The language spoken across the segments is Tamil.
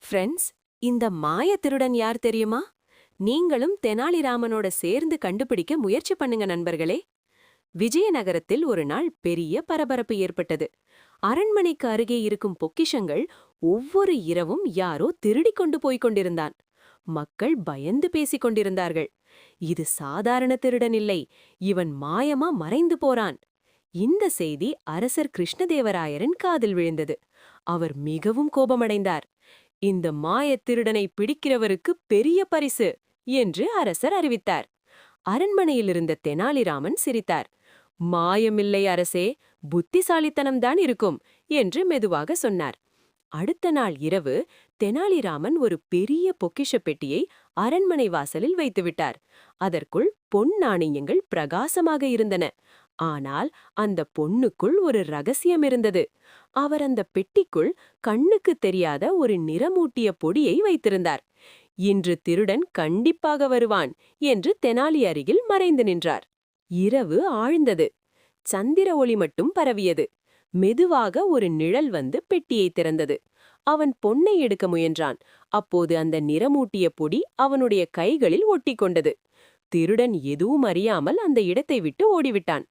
ஃப்ரெண்ட்ஸ், இந்த மாய திருடன் யார் தெரியுமா? நீங்களும் தெனாலிராமனோட சேர்ந்து கண்டுபிடிக்க முயற்சி பண்ணுங்க நண்பர்களே. விஜயநகரத்தில் ஒரு நாள் பெரிய பரபரப்பு ஏற்பட்டது. அரண்மனைக்கு அருகே இருக்கும் பொக்கிஷங்கள் ஒவ்வொரு இரவும் யாரோ திருடிக் கொண்டு போய்க் கொண்டிருந்தான். மக்கள் பயந்து பேசிக் கொண்டிருந்தார்கள். இது சாதாரண திருடன் இல்லை, இவன் மாயமா மறைந்து போறான். இந்த செய்தி அரசர் கிருஷ்ணதேவராயரின் காதில் விழுந்தது. அவர் மிகவும் கோபமடைந்தார். இந்த மாயத் திருடனை பிடிக்கிறவருக்கு பெரிய பரிசு என்று அரசர் அறிவித்தார். அரண்மனையிலிருந்த தெனாலிராமன் சிரித்தார். மாயமில்லை அரசே, புத்திசாலித்தனம்தான் இருக்கும் என்று மெதுவாக சொன்னார். அடுத்த நாள் இரவு தெனாலிராமன் ஒரு பெரிய பொக்கிஷப் பெட்டியை அரண்மனை வாசலில் வைத்துவிட்டார். அதற்குள் பொன் நாணயங்கள் பிரகாசமாக இருந்தன. ஆனால் அந்த பொன்னுக்குள் ஒரு ரகசியம் இருந்தது. அவர் அந்த பெட்டிக்குள் கண்ணுக்கு தெரியாத ஒரு நிறமூட்டிய பொடியை வைத்திருந்தார். இன்று திருடன் கண்டிப்பாக வருவான் என்று தெனாலி அருகில் மறைந்து நின்றார். இரவு ஆழ்ந்தது. சந்திர ஒளி மட்டும் பரவியது. மெதுவாக ஒரு நிழல் வந்து பெட்டியை திறந்தது. அவன் பொன்னை எடுக்க முயன்றான். அப்போது அந்த நிறமூட்டிய பொடி அவனுடைய கைகளில் ஒட்டிக்கொண்டது. திருடன் எதுவும் அறியாமல் அந்த இடத்தை விட்டு ஓடிவிட்டான்.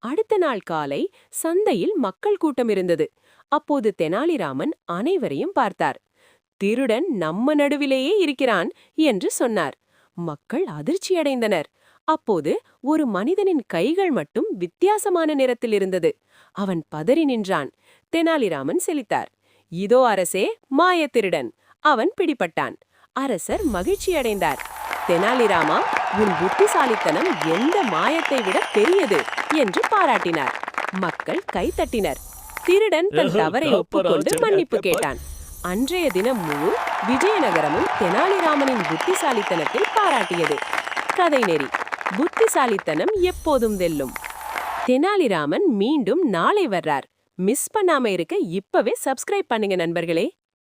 அடுத்த நாள் காலை சந்தையில் மக்கள் கூட்டம் இருந்தது. அப்போது தெனாலிராமன் அனைவரையும் பார்த்தார். திருடன் நம்ம நடுவிலேயே இருக்கிறான் என்று சொன்னார். மக்கள் அதிர்ச்சியடைந்தனர். அப்போது ஒரு மனிதனின் கைகள் மட்டும் வித்தியாசமான நிறத்தில் இருந்தது. அவன் பதறி நின்றான். தெனாலிராமன் செலித்தார். இதோ அரசே, மாயத் திருடன். அவன் பிடிபட்டான். அரசர் மகிழ்ச்சியடைந்தார். தெனாலிராமா, உன் புத்திசாலித்தனம் எந்த மாயத்தை விட பெரியது என்று பாராட்டினார். மக்கள் கைத்தட்டினர். திருடன் தன் தவறை ஒப்புக்கொண்டு மன்னிப்பு கேட்டான். அன்றைய தினம் முழு விஜயநகரமும் தெனாலிராமனின் புத்திசாலித்தனத்தை பாராட்டியது. கதை நெறி: புத்திசாலித்தனம் எப்போதும் வெல்லும். தெனாலிராமன் மீண்டும் நாளை வர்றார். மிஸ் பண்ணாம இருக்க இப்பவே சப்ஸ்கிரைப் பண்ணுங்க நண்பர்களே.